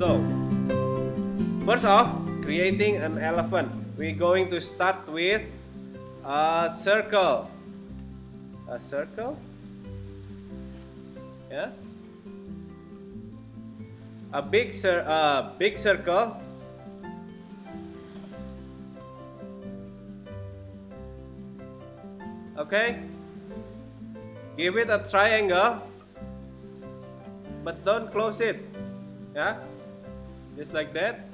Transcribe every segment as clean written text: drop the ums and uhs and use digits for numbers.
So, first off, creating an elephant, we're going to start with a circle. A circle? Yeah? A big circle. Okay? Give it a triangle, but don't close it. Yeah? Just like that.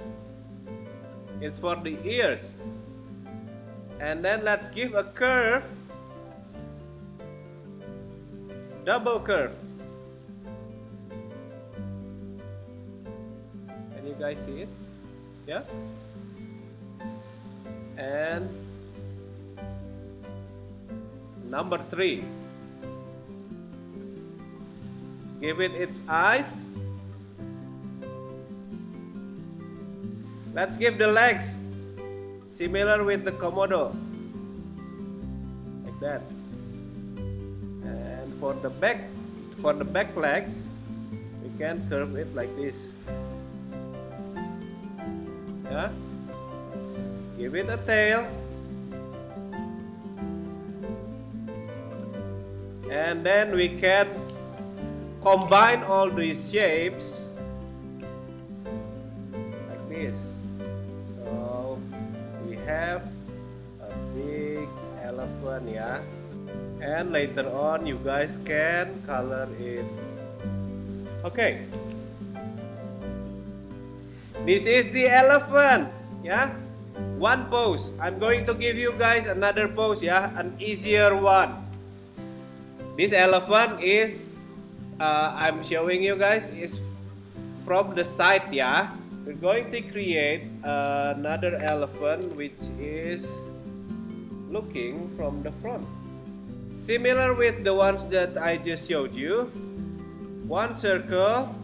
It's for the ears. And then let's give a curve. Double curve. Can you guys see it? Yeah? And number 3. Give it its eyes. Let's give the legs similar with the Komodo, like that. And for the back legs, we can curve it like this. Yeah. Give it a tail. And then we can combine all these shapes like this. So we have a big elephant, yeah. And later on you guys can color it. Okay. This is the elephant, yeah. One pose. I'm going to give you guys another pose, yeah, an easier one. This elephant is I'm showing you guys is from the side, yeah. We're going to create another elephant which is looking from the front, similar with the ones that I just showed you. One circle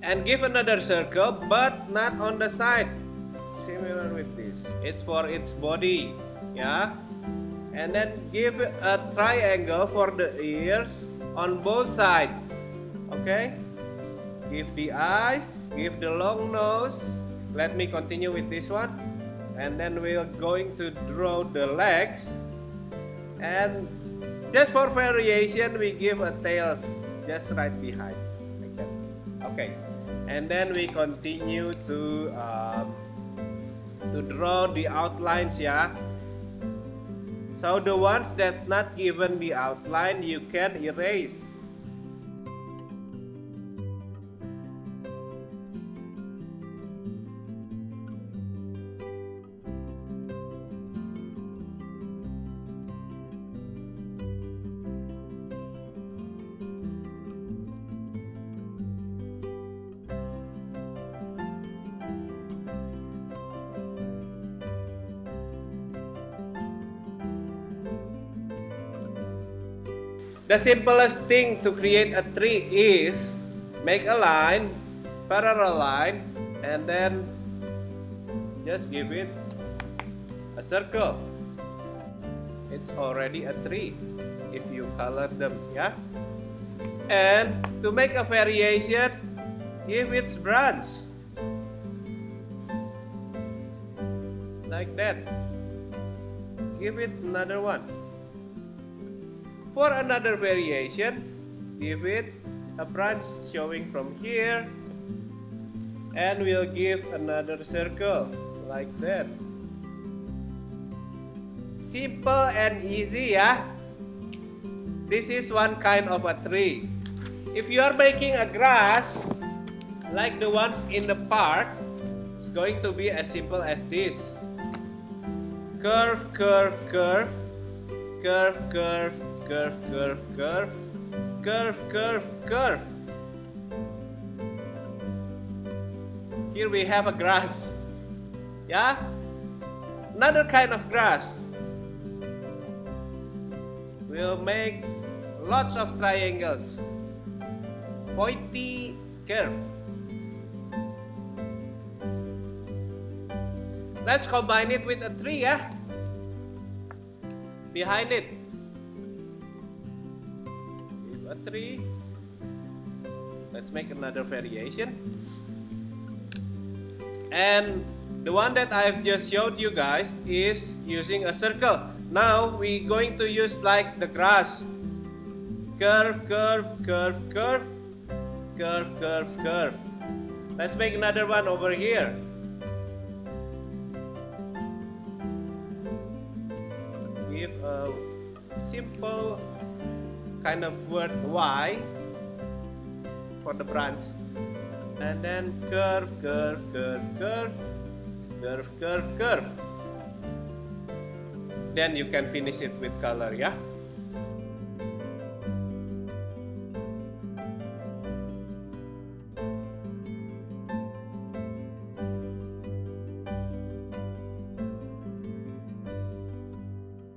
and give another circle, but not on the side, similar with this. It's for its body, yeah. And then give a triangle for the ears on both sides. Okay? Give the eyes, give the long nose. Let me continue with this one. And then we're going to draw the legs. And just for variation, we give a tail just right behind, like that. Okay. And then we continue to draw the outlines, yeah. So the ones that's not given the outline, you can erase. The simplest thing to create a tree is make a line, parallel line, and then just give it a circle. It's already a tree if you color them, yeah? And to make a variation, give its branch like that. Give it another one. For another variation, give it a branch showing from here, and we'll give another circle like that. Simple and easy, yeah. This is one kind of a tree. If you are making a grass like the ones in the park, it's going to be as simple as this. Curve, curve, curve, curve, curve, curve, curve, curve, curve, curve, curve. Here we have a grass, yeah, another kind of grass. We'll make lots of triangles, pointy curve. Let's combine it with a tree, yeah, behind it. Give a tree. Let's make another variation. And the one that I've just showed you guys is using a circle. Now we're going to use like the grass. Curve, curve, curve, curve, curve, curve, curve. Let's make another one over here. Give a simple kind of word Y for the branch. And then curve, curve, curve, curve, curve, curve, curve. Then you can finish it with color, yeah?